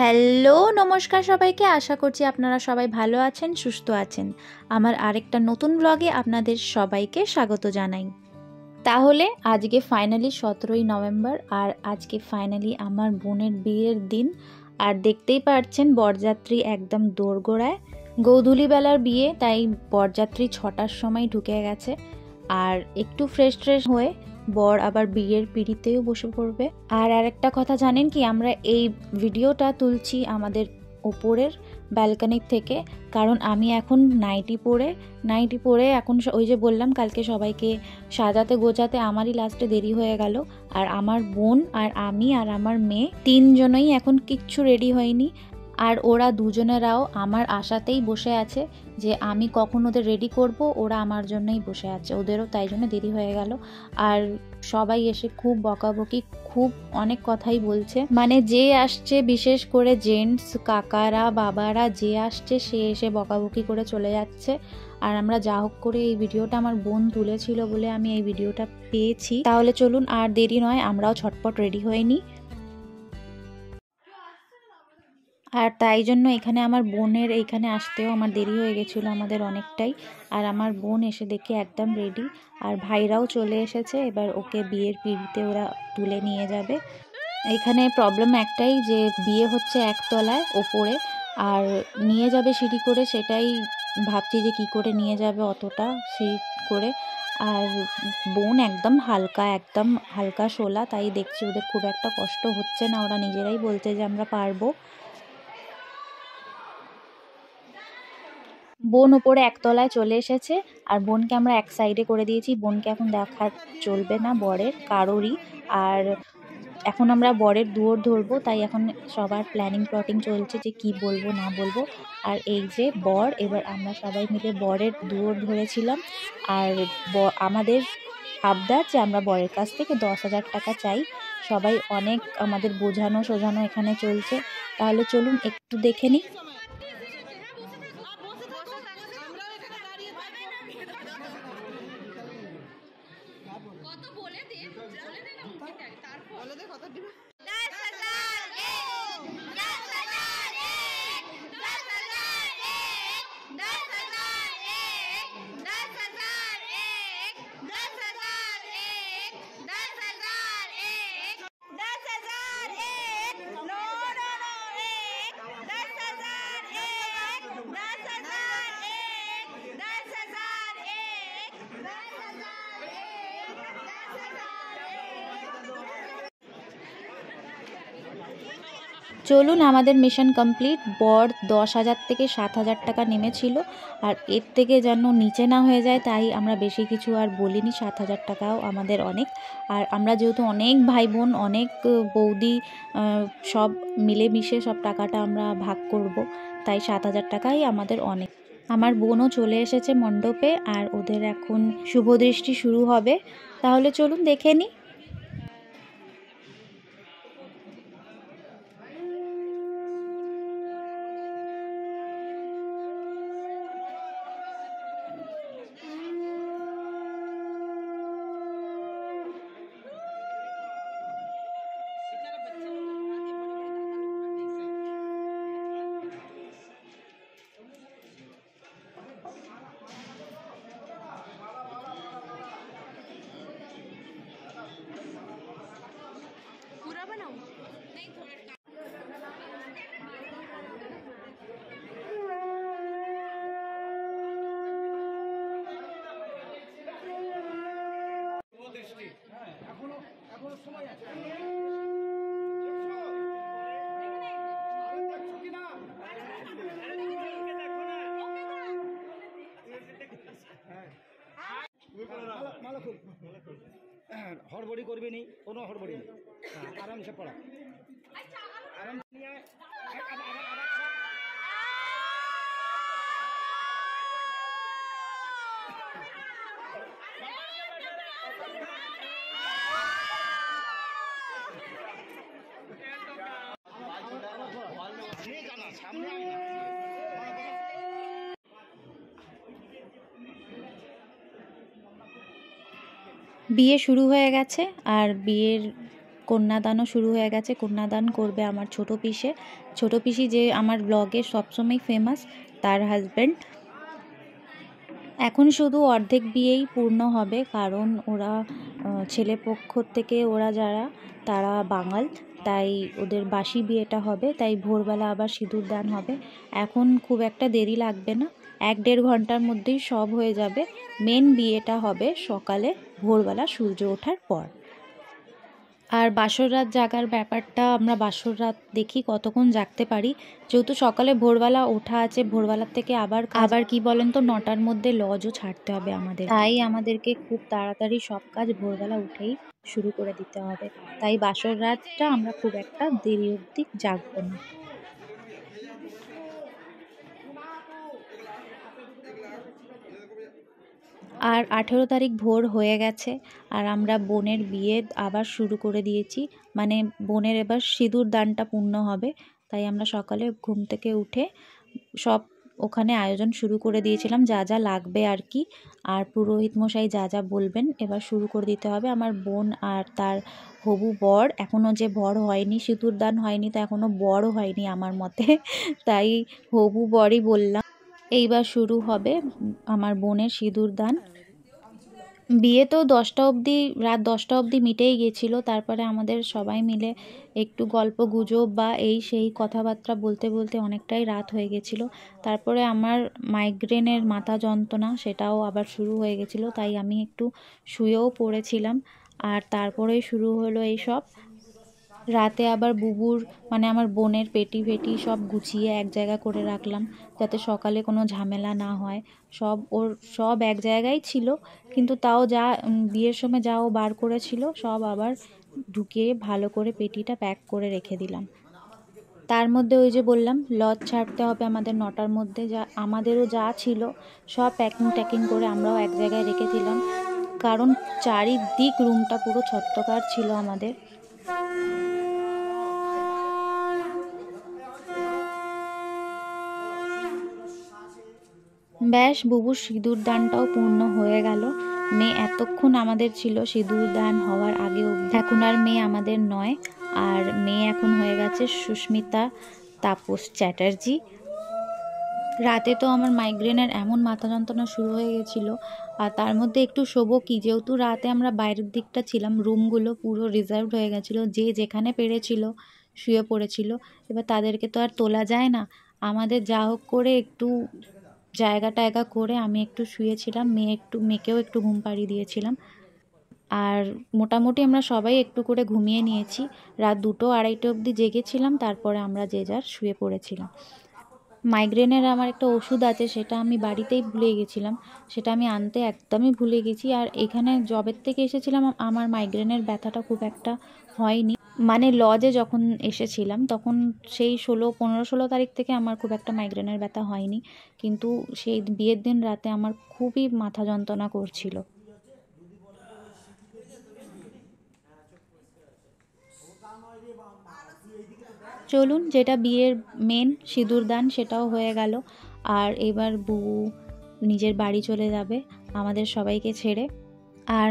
Hello নমস্কার সবাইকে, আশা করছি আপনারা সবাই ভালো আছেন, সুস্থ আছেন। আমার আরেকটা নতুন ব্লগে আপনাদের সবাইকে স্বাগত জানাই। তাহলে আজকে ফাইনালি 17ই নভেম্বর, আর আজকে ফাইনালি আমার বোনের বিয়ের দিন। আর দেখতেই পাচ্ছেন বরযাত্রী একদম দোরগোড়ায়। গোধূলিবেলার বিয়ে, তাই বরযাত্রী 6টার সময় ঢুকে গেছে। আর একটু ফ্রেশ হয়ে বর আবার বিয়ের পিঁড়িতেও বসে পড়বে। আর আরেকটা কথা জানেন কি, আমরা এই ভিডিওটা তুলছি আমাদের ওপরের ব্যালকনির থেকে, কারণ আমি এখন নাইটি পরে এখন ওই যে বললাম কালকে সবাইকে সাজাতে গোছাতে আমারই লাস্টে দেরি হয়ে গেল। আর আমার বোন আর আমি আর আমার মেয়ে তিনজনই এখন কিচ্ছু রেডি হয়নি। আর ওরা দুজনেরাও আমার আশাতেই বসে আছে যে আমি কখন ওদের রেডি করব, ওরা আমার জন্যই বসে আছে, ওদেরও তাই জন্য দেরি হয়ে গেল। আর সবাই এসে খুব বকাবকি, খুব অনেক কথাই বলছে, মানে যে আসছে বিশেষ করে জেন্টস কাকারা বাবারা যে আসছে সে এসে বকাবকি করে চলে যাচ্ছে। আর আমরা যা হোক করে এই ভিডিওটা আমার বোন তুলেছিল বলে আমি এই ভিডিওটা পেয়েছি। তাহলে চলুন আর দেরি নয়, আমরাও ছটপট রেডি হয়ে নিই। আর তাই জন্য এখানে আমার বোনের এইখানে আসতেও আমার দেরি হয়ে গেছিলো আমাদের অনেকটাই। আর আমার বোন এসে দেখে একদম রেডি, আর ভাইরাও চলে এসেছে। এবার ওকে বিয়ের পিঁড়িতে ওরা তুলে নিয়ে যাবে। এখানে প্রবলেম একটাই যে বিয়ে হচ্ছে একতলায় ওপরে, আর নিয়ে যাবে সিঁড়ি করে, সেটাই ভাবছি যে কি করে নিয়ে যাবে অতটা সিঁড়ি করে। আর বোন একদম হালকা শোলা, তাই দেখছি ওদের খুব একটা কষ্ট হচ্ছে না, ওরা নিজেরাই বলছে যে আমরা পারবো। বোন ওপরে একতলায় চলে এসেছে, আর বোনকে আমরা এক সাইডে করে দিয়েছি। বোনকে এখন দেখা চলবে না বরের কারোরই। আর এখন আমরা বরের দুয়োর ধরবো, তাই এখন সবার প্ল্যাটিং চলছে যে কি বলবো না বলবো। আর এই যে বর, এবার আমরা সবাই মিলে বরের দুয়োর ধরেছিলাম। আর আমাদের আবদার যে আমরা বরের কাছ থেকে 10,000 টাকা চাই। সবাই অনেক আমাদের বোঝানো সোঝানো এখানে চলছে। তাহলে চলুন একটু দেখে নিই। চলুন, আমাদের মিশন কমপ্লিট। বর 10,000 থেকে 7,000 টাকা নেমেছিল, আর এর থেকে যেন নিচে না হয়ে যায় তাই আমরা বেশি কিছু আর বলিনি। 7,000 টাকাও আমাদের অনেক। আর আমরা যেহেতু অনেক ভাই বোন, অনেক বৌদি, সব মিলেমিশে সব টাকাটা আমরা ভাগ করব, তাই 7,000 টাকাই আমাদের অনেক। আমার বোনও চলে এসেছে মণ্ডপে, আর ওদের এখন শুভদৃষ্টি শুরু হবে। তাহলে চলুন দেখে নিই। হড়বড়ি করবি নি, কোনো হড়বড়ি নেই, আরামসে পড়া। বিয়ে শুরু হয়ে গেছে, আর বিয়ের কন্যাদানও শুরু হয়ে গেছে। কন্যাদান করবে আমার ছোট পিসি যে আমার ব্লগে সবসময় ফেমাস, তার হাজব্যান্ড। এখন শুধু অর্ধেক বিয়েই পূর্ণ হবে, কারণ ওরা ছেলে পক্ষ থেকে ওরা যারা তারা বাঙাল, তাই ওদের বাসি বিয়েটা হবে, তাই ভোরবেলা আবার সিঁদুর দান হবে। এখন খুব একটা দেরি লাগবে না, 1-1.5 ঘন্টার মধ্যেই সব হয়ে যাবে। মেন বিয়েটা হবে সকালে ভোরবেলা সূর্য ওঠার পর। আর বাসর রাত জাগার ব্যাপারটা, আমরা বাসর রাত দেখি কতক্ষণ জাগতে পারি, যেহেতু সকালে ভোরবেলা ওঠা আছে, ভোরবেলার থেকে আবার কি বলেন তো 9টার মধ্যে লজও ছাড়তে হবে আমাদের, তাই আমাদেরকে খুব তাড়াতাড়ি সব কাজ ভোরবেলা উঠেই শুরু করে দিতে হবে। তাই বাসর রাতটা আমরা খুব একটা দেরি অবধি জাগবো না। আর 18 তারিখ ভোর হয়ে গেছে, আর আমরা বোনের বিয়ে আবার শুরু করে দিয়েছি, মানে বোনের এবার সিঁদুর দানটা পূর্ণ হবে। তাই আমরা সকালে ঘুম থেকে উঠে সব ওখানে আয়োজন শুরু করে দিয়েছিলাম, যা যা লাগবে আর কি, আর পুরোহিত মশাই যা যা বলবেন এবার শুরু করে দিতে হবে। আমার বোন আর তার হবু বর, এখনও যে বর হয়নি, সিঁদুর দান হয়নি, তো এখনও বড়ও হয়নি আমার মতে, তাই হবু বরই বললাম। এইবার শুরু হবে আমার বোনের সিঁদুর দান। বিয়ে তো 10টা অবধি, রাত 10টা অবধি মিটেই গেছিলো। তারপরে আমাদের সবাই মিলে একটু গল্প গুজব বা এই সেই কথাবার্তা বলতে বলতে অনেকটাই রাত হয়ে গেছিলো। তারপরে আমার মাইগ্রেনের মাথা যন্ত্রণা সেটাও আবার শুরু হয়ে গেছিলো, তাই আমি একটু শুয়েও পড়েছিলাম। আর তারপরেই শুরু হলো এই সব। রাতে আবার বুবুর মানে আমার বোনের পেটি ফেটি সব গুছিয়ে এক জায়গা করে রাখলাম, যাতে সকালে কোনো ঝামেলা না হয়। সব এক জায়গায় ছিল, কিন্তু তাও যা বিয়ের সময় যা ও বার করেছিল সব আবার ঢুকিয়ে ভালো করে পেটিটা প্যাক করে রেখে দিলাম। তার মধ্যে ওই যে বললাম লজ ছাড়তে হবে আমাদের 9টার মধ্যে, যা আমাদেরও যা ছিল সব প্যাকিং করে আমরাও এক জায়গায় রেখে দিলাম, কারণ চারিদিক রুমটা পুরো ছত্রকার ছিল আমাদের। ব্যাস, বুবুর সিঁদুর দানটাও পূর্ণ হয়ে গেল। মেয়ে এতক্ষণ আমাদের ছিল সিঁদুর দান হওয়ার আগেও, এখন আর মেয়ে আমাদের নয়, আর মেয়ে এখন হয়ে গেছে সুস্মিতা তাপস চ্যাটার্জি। রাতে তো আমার মাইগ্রেনের এমন মাথা যন্ত্রণা শুরু হয়ে গেছিলো, আর তার মধ্যে একটু শোবো কি, যেহেতু রাতে আমরা বাইরের দিকটা ছিলাম, রুমগুলো পুরো রিজার্ভড হয়ে গেছিলো, যে যেখানে পেরেছিল শুয়ে পড়েছিল। এবার তাদেরকে তো আর তোলা যায় না, আমাদের যা হোক করে একটু জায়গা টায়গা করে আমি একটু শুয়েছিলাম, মেয়েকেও একটু ঘুম পাড়িয়ে দিয়েছিলাম। আর মোটামুটি আমরা সবাই একটু করে ঘুমিয়ে নিয়েছি, রাত 2-2:30 অবধি জেগেছিলাম, তারপরে আমরা যে যার শুয়ে পড়েছিলাম। মাইগ্রেনের আমার একটা ওষুধ আছে, সেটা আমি বাড়িতেই ভুলে গেছিলাম, সেটা আমি আনতে একদমই ভুলে গেছি। আর এখানে জবের থেকে এসেছিলাম, আমার মাইগ্রেনের ব্যথাটা খুব একটা হয়নি, মানে লজে যখন এসেছিলাম তখন সেই 15-16 তারিখ থেকে আমার খুব একটা মাইগ্রেনের ব্যথা হয়নি, কিন্তু সেই বিয়ের দিন রাতে আমার খুবই মাথা যন্ত্রণা করছিল। চলুন, যেটা বিয়ের মেন সিঁদুর দান সেটাও হয়ে গেল, আর এবার বউ নিজের বাড়ি চলে যাবে আমাদের সবাইকে ছেড়ে। আর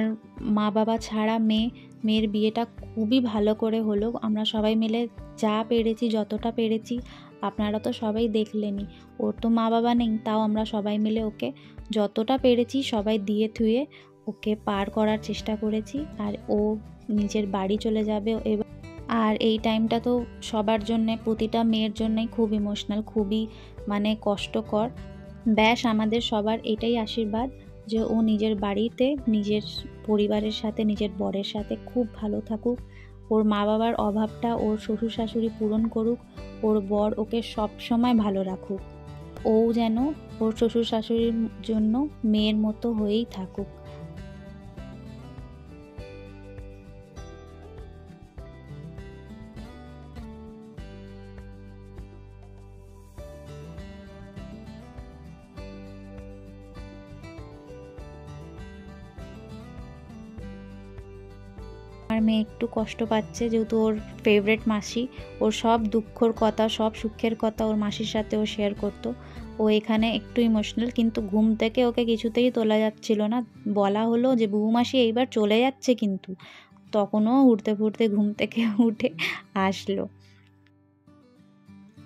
মা বাবা ছাড়া মেয়ের বিয়েটা খুবই ভালো করে হলো, আমরা সবাই মিলে যা পেরেছি, যতটা পেরেছি, আপনারা তো সবাই দেখলেনই। ওর তো মা বাবা নেই, তাও আমরা সবাই মিলে ওকে যতটা পেরেছি সবাই দিয়ে থুয়ে ওকে পার করার চেষ্টা করেছি, আর ও নিজের বাড়ি চলে যাবে এবার। আর এই টাইমটা তো সবার জন্যে, প্রতিটা মেয়ের জন্যই খুব ইমোশনাল, খুবই মানে কষ্টকর। ব্যাস, আমাদের সবার এটাই আশীর্বাদ যে ও নিজের বাড়িতে নিজের পরিবারের সাথে, নিজের বরের সাথে খুব ভালো থাকুক, ওর মা বাবার অভাবটা ওর শ্বশুর শাশুড়ি পূরণ করুক, ওর বর ওকে সব সময় ভালো রাখুক, ও যেন ওর শ্বশুর শাশুড়ির জন্য মেয়ের মতো হয়েই থাকুক। আমার মেয়ে একটু কষ্ট পাচ্ছে, যেহেতু ওর ফেভারিট মাসি, ওর সব দুঃখর কথা, সব সুখের কথা ওর মাসির সাথে ও শেয়ার করতো। ও এখানে একটু ইমোশনাল, কিন্তু ঘুম থেকে ওকে কিছুতেই তোলা যাচ্ছিল না। বলা হলো যে বুবু মাসি এইবার চলে যাচ্ছে, কিন্তু তখনও উঠতে ফুটতে ঘুম থেকে উঠে আসলো।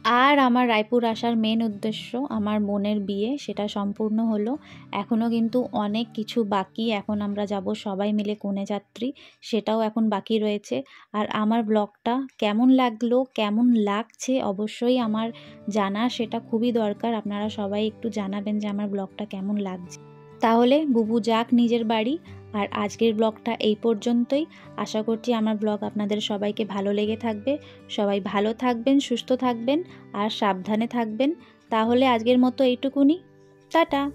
আর আমার রায়পুর আসার মেন উদ্দেশ্য আমার বোনের বিয়ে, সেটা সম্পূর্ণ হলো। এখনও কিন্তু অনেক কিছু বাকি, এখন আমরা যাব সবাই মিলে কনেযাত্রী, সেটাও এখন বাকি রয়েছে। আর আমার ব্লগটা কেমন লাগলো, কেমন লাগছে অবশ্যই আমার জানা সেটা খুবই দরকার। আপনারা সবাই একটু জানাবেন যে আমার ব্লগটা কেমন লাগছে। তাহলে বুবু যাক নিজের বাড়ি। আর আজকের ব্লগটা এই পর্যন্তই। আশা করছি আমার ব্লগ আপনাদের সবাইকে ভালো লেগে থাকবে। সবাই ভালো থাকবেন, সুস্থ থাকবেন আর সাবধানে থাকবেন। তাহলে আজকের মতো এইটুকুনি। টাটা।